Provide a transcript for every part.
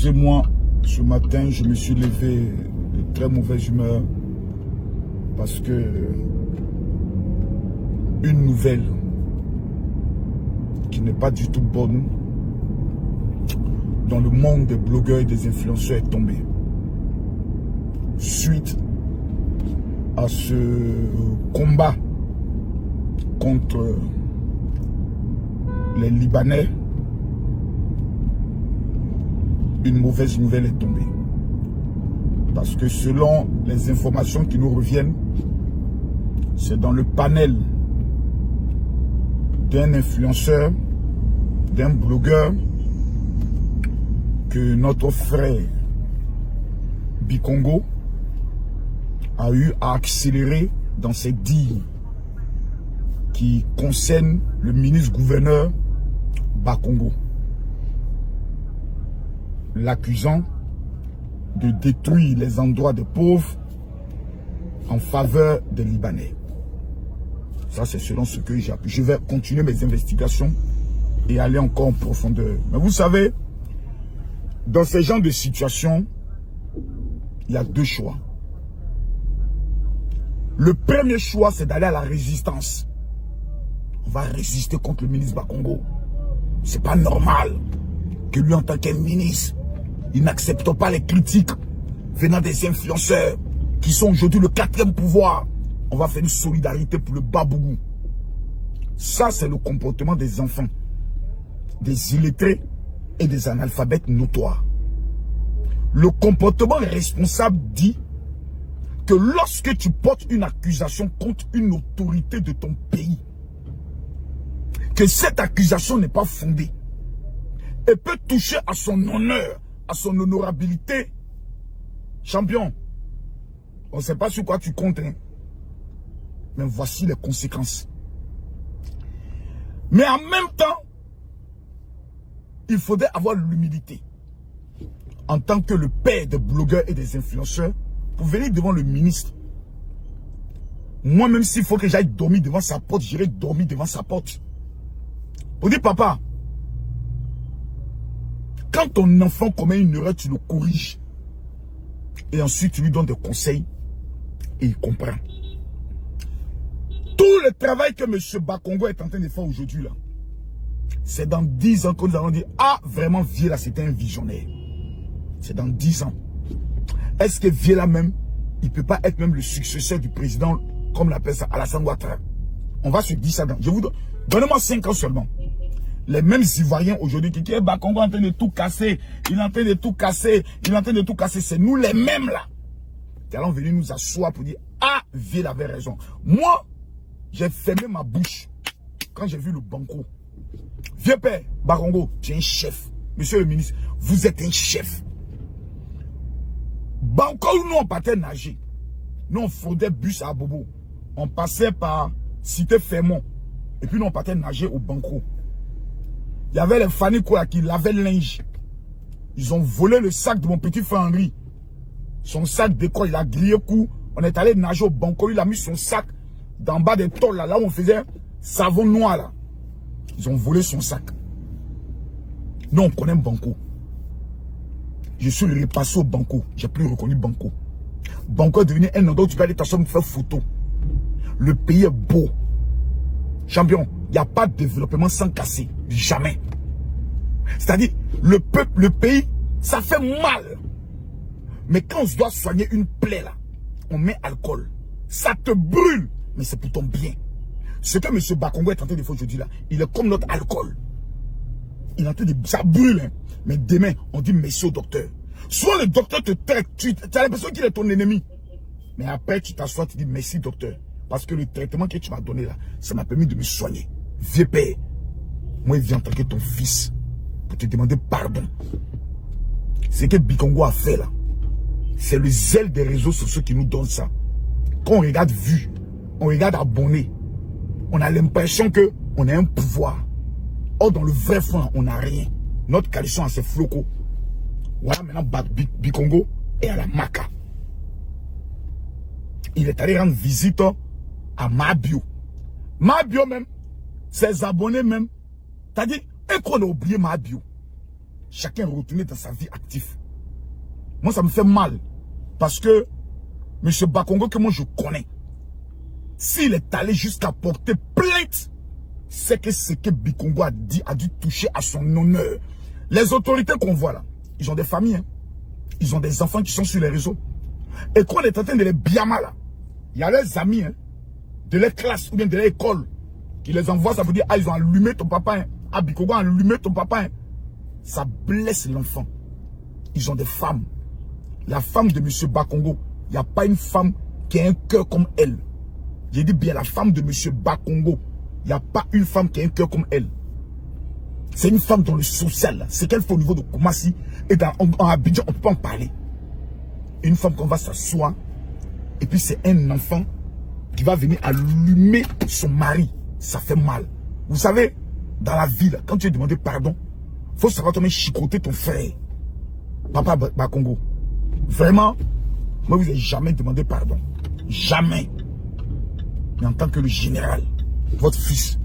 Excusez-moi, ce matin, je me suis levé de très mauvaise humeur parce que une nouvelle qui n'est pas du tout bonne dans le monde des blogueurs et des influenceurs est tombée. Suite à ce combat contre les Libanais, une mauvaise nouvelle est tombée. Parce que selon les informations qui nous reviennent, c'est dans le panel d'un influenceur, d'un blogueur, que notre frère Bikongo a eu à accélérer dans ses dires qui concernent le ministre-gouverneur Bakongo, l'accusant de détruire les endroits des pauvres en faveur des Libanais. Ça, c'est selon ce que j'ai appris. Je vais continuer mes investigations et aller encore en profondeur. Mais vous savez, dans ce genre de situation, il y a deux choix. Le premier choix, c'est d'aller à la résistance. On va résister contre le ministre Bakongo. C'est pas normal que lui, en tant que ministre, il n'accepte pas les critiques venant des influenceurs qui sont aujourd'hui le quatrième pouvoir. On va faire une solidarité pour le Babougou. Ça, c'est le comportement des enfants, des illettrés et des analphabètes notoires. Le comportement responsable dit que lorsque tu portes une accusation contre une autorité de ton pays, que cette accusation n'est pas fondée et peut toucher à son honneur, à son honorabilité, champion, on ne sait pas sur quoi tu comptes, hein, mais voici les conséquences. Mais en même temps, il faudrait avoir l'humilité en tant que le père des blogueurs et des influenceurs pour venir devant le ministre. Moi, même s'il faut que j'aille dormir devant sa porte, j'irai dormir devant sa porte. Pour dire, papa, quand ton enfant commet une erreur, tu le corriges. Et ensuite, tu lui donnes des conseils et il comprend. Tout le travail que M. Bakongo est en train de faire aujourd'hui, là, c'est dans 10 ans que nous allons dire, ah, vraiment, Vieux là, c'était un visionnaire. C'est dans 10 ans. Est-ce que Vieux là même, il ne peut pas être même le successeur du président, comme l'appelle ça, Alassane Ouattara? On va se dire ça dans... Je vous donne... Donnez-moi 5 ans seulement. Les mêmes Ivoiriens aujourd'hui qui disent Bakongo est en train de tout casser, il est en train de tout casser, il est en train de tout casser. C'est nous les mêmes là qui allons venir nous asseoir pour dire, ah, Vieux avait raison. Moi, j'ai fermé ma bouche quand j'ai vu le banco. Vieux père, Bakongo, tu es un chef. Monsieur le ministre, vous êtes un chef. Banco, nous on partait nager. Nous on fraudait bus à Bobo. On passait par Cité Fermont. Et puis nous on partait nager au banco. Il y avait les Fanny Koya qui lavaient le linge. Ils ont volé le sac de mon petit frère Henri. Son sac d'école, il a grillé coup. On est allé nager au banco. Il a mis son sac d'en bas des tôles, là où on faisait savon noir. Là. Ils ont volé son sac. Nous, on connaît Banco. Je suis repassé au Banco. J'ai plus reconnu Banco. Banco est devenu un endroit où tu peux aller t'asseoir pour faire photo. Le pays est beau. Champion, il n'y a pas de développement sans casser. Jamais. C'est-à-dire, le peuple, le pays, ça fait mal. Mais quand on doit soigner une plaie là, on met alcool. Ça te brûle, mais c'est pour ton bien. Ce que M. Bakongo est en train de faire aujourd'hui là, il est comme notre alcool. Il est en train de... Ça brûle, hein. Mais demain, on dit merci au docteur. Soit le docteur te traite, tu as l'impression qu'il est ton ennemi. Mais après, tu t'assois, tu dis merci docteur. Parce que le traitement que tu m'as donné là, ça m'a permis de me soigner. Vieux père, moi, il vient attaquer ton fils pour te demander pardon. Ce que Bikongo a fait là, c'est le zèle des réseaux sociaux qui nous donne ça. Quand on regarde vues, on regarde abonnés, on a l'impression que on a un pouvoir. Or, dans le vrai fond, on n'a rien. Notre coalition a ses flocos. Voilà maintenant Bikongo est à la Maca. Il est allé rendre visite à Mabio. Mabio même, ses abonnés même. C'est-à-dire, et qu'on a oublié Mabio. chacun retourner dans sa vie active. Moi, ça me fait mal. Parce que M. Bakongo, que moi je connais, s'il est allé jusqu'à porter plainte, c'est que ce que Bikongo a dit a dû toucher à son honneur. Les autorités qu'on voit là, ils ont des familles, hein. Ils ont des enfants qui sont sur les réseaux. Et quand on est en train de les biama là, il y a leurs amis, hein, de leur classe ou bien de leur école, qui les envoient, ça veut dire, ah, ils ont allumé ton papa, hein. Ah, Bikongo a allumé ton papa, hein. Ça blesse l'enfant. Ils ont des femmes. La femme de M. Bakongo, il n'y a pas une femme qui a un cœur comme elle. J'ai dit bien la femme de M. Bakongo. Il n'y a pas une femme qui a un cœur comme elle. C'est une femme dans le social. Ce qu'elle fait au niveau de Koumassi et en Abidjan, on ne peut pas en parler. Une femme qu'on va s'asseoir et puis c'est un enfant qui va venir allumer son mari. Ça fait mal. Vous savez, dans la vie, là, quand tu as demandé pardon, il faut savoir comment chicoter ton frère. Papa Bakongo. Vraiment, moi, vous n'avez jamais demandé pardon. Jamais. Mais en tant que le général, votre fils,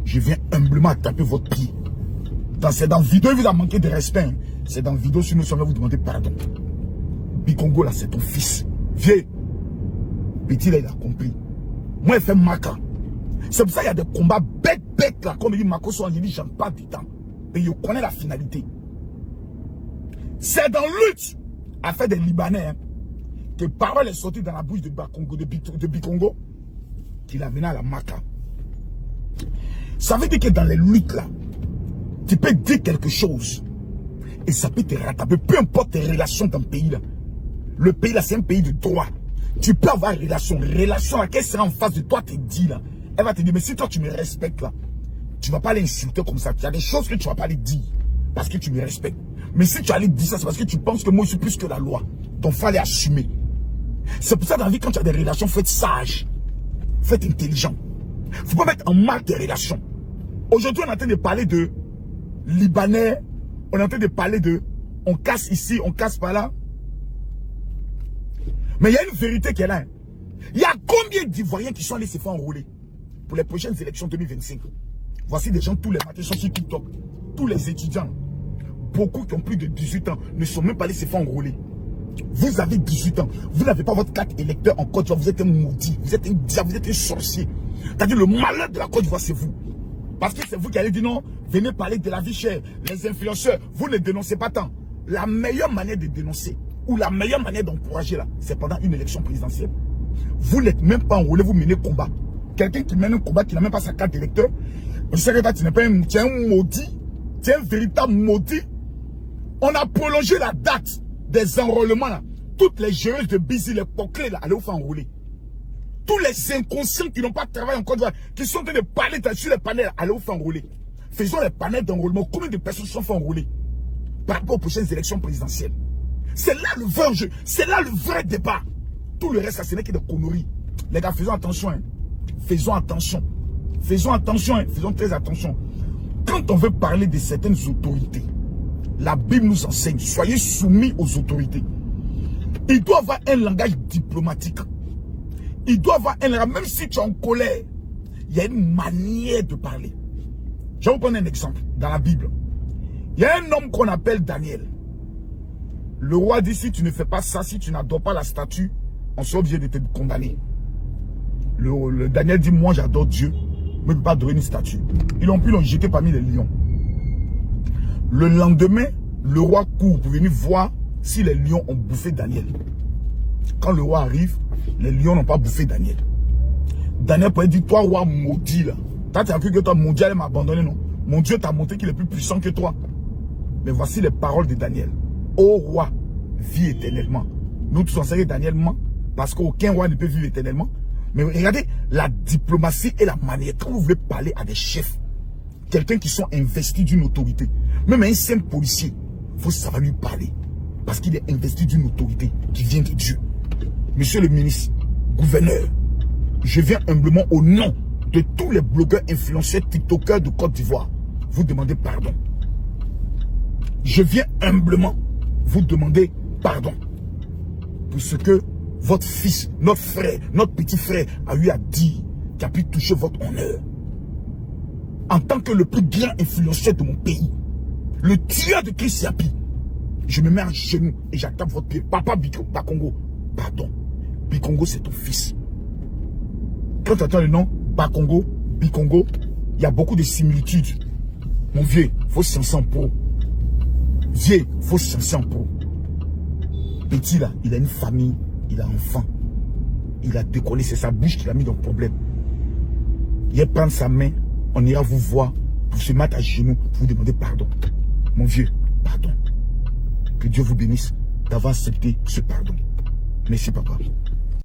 je viens humblement taper votre pied. C'est dans vidéo, il vous a manqué de respect. Hein. C'est dans vidéo, si nous sommes là, vous demandez pardon. Bikongo, là, c'est ton fils. Vieux. Petit, là, il a compris. Moi, il fait maca. C'est pour ça qu'il y a des combats bêtes, là. Comme il dit Mako Soan, il dit, j'en parle du temps. Et je connais la finalité. C'est dans lutte à faire des Libanais, hein, que parole est sortie dans la bouche de Bakongo, de Bikongo, qu'il a mené à la maca. Ça veut dire que dans les luttes, là, tu peux dire quelque chose et ça peut te rattraper, peu importe tes relations dans le pays là. Le pays là, c'est un pays de droit. Tu peux avoir une relation là, qu'elle sera en face de toi, te dit là. Elle va te dire, mais si toi tu me respectes là, tu ne vas pas l'insulter comme ça. Il y a des choses que tu ne vas pas les dire parce que tu me respectes. Mais si tu allais dire ça, c'est parce que tu penses que moi je suis plus que la loi. Donc il fallait assumer. C'est pour ça dans la vie, quand tu as des relations, faites sage, faites intelligent. Il ne faut pas mettre en mal tes relations. Aujourd'hui, on est en train de parler de Libanais, on est en train de parler de on casse ici, on casse par là. Mais il y a une vérité qui est là. Il y a combien d'Ivoiriens qui sont allés se faire enrôler pour les prochaines élections 2025? Voici des gens tous les matins sont sur TikTok. Tous les étudiants, beaucoup qui ont plus de 18 ans, ne sont même pas allés se faire enrôler. Vous avez 18 ans, vous n'avez pas votre carte électeur en Côte d'Ivoire, vous êtes un maudit, vous êtes un diable, vous êtes un sorcier. C'est-à-dire le malheur de la Côte d'Ivoire, c'est vous. Parce que c'est vous qui allez dire non, venez parler de la vie chère. Les influenceurs, vous ne dénoncez pas tant. La meilleure manière de dénoncer, ou la meilleure manière d'encourager là, c'est pendant une élection présidentielle. Vous n'êtes même pas enrôlé, vous menez combat. Quelqu'un qui mène un combat, qui n'a même pas sa carte d'électeur, je sais que tu n'es pas un maudit, tu es un véritable maudit. On a prolongé la date des enrôlements là. Toutes les géreuses de Bizi, les poclés là, allez vous faire enrôler. Tous les inconscients qui n'ont pas travaillé en Côte d'Ivoire, qui sont en train de parler sur les panels, allez vous faire enrôler. Faisons les panels d'enrôlement. Combien de personnes se sont fait enrôler par rapport aux prochaines élections présidentielles? C'est là le vrai enjeu. C'est là le vrai débat. Tout le reste, ça, ce n'est que des conneries. Les gars, faisons attention. Hein. Faisons attention. Faisons attention. Hein. Faisons très attention. Quand on veut parler de certaines autorités, la Bible nous enseigne, soyez soumis aux autorités. Il doit avoir un langage diplomatique. Il doit avoir un langage, même si tu es en colère, il y a une manière de parler. Je vais vous prendre un exemple dans la Bible. Il y a un homme qu'on appelle Daniel. Le roi dit, si tu ne fais pas ça, si tu n'adores pas la statue, on sera obligé de te condamner. Le Daniel dit, moi j'adore Dieu, mais je ne peux pas adorer une statue. Ils l'ont jeté parmi les lions. Le lendemain, le roi court pour venir voir si les lions ont bouffé Daniel. Quand le roi arrive, les lions n'ont pas bouffé Daniel. Daniel pourrait dire, toi roi maudit là. Toi tu as cru que toi maudit allait m'abandonner, non? Mon Dieu t'a montré qu'il est plus puissant que toi. Mais voici les paroles de Daniel. Ô roi, vis éternellement. Nous tous on sait Daniel ment, parce qu'aucun roi ne peut vivre éternellement. Mais regardez la diplomatie et la manière. Quand vous voulez parler à des chefs, quelqu'un qui sont investis d'une autorité, même un simple policier, il faut savoir lui parler. Parce qu'il est investi d'une autorité qui vient de Dieu. Monsieur le ministre, gouverneur, je viens humblement au nom de tous les blogueurs, influenceurs, tiktokers de Côte d'Ivoire, vous demander pardon. Je viens humblement vous demander pardon pour ce que votre fils, notre frère, notre petit frère a eu à dire qui a pu toucher votre honneur. En tant que le plus grand influenceur de mon pays, le tueur de Chris Yapi. Je me mets à genoux et j'attaque votre pied. Papa Bakongo, pardon. Bikongo, c'est ton fils. Quand tu entends le nom Bakongo, Bikongo, il y a beaucoup de similitudes. Mon vieux, faut se sentir en pro. Vieux, faut se sentir en pro. Petit là, il a une famille, il a un enfant. Il a décollé, c'est sa bouche qui l'a mis dans le problème. Il va prendre sa main, on ira vous voir pour se mettre à genoux, pour vous demander pardon. Mon vieux, pardon. Que Dieu vous bénisse d'avoir accepté ce pardon. Merci papa.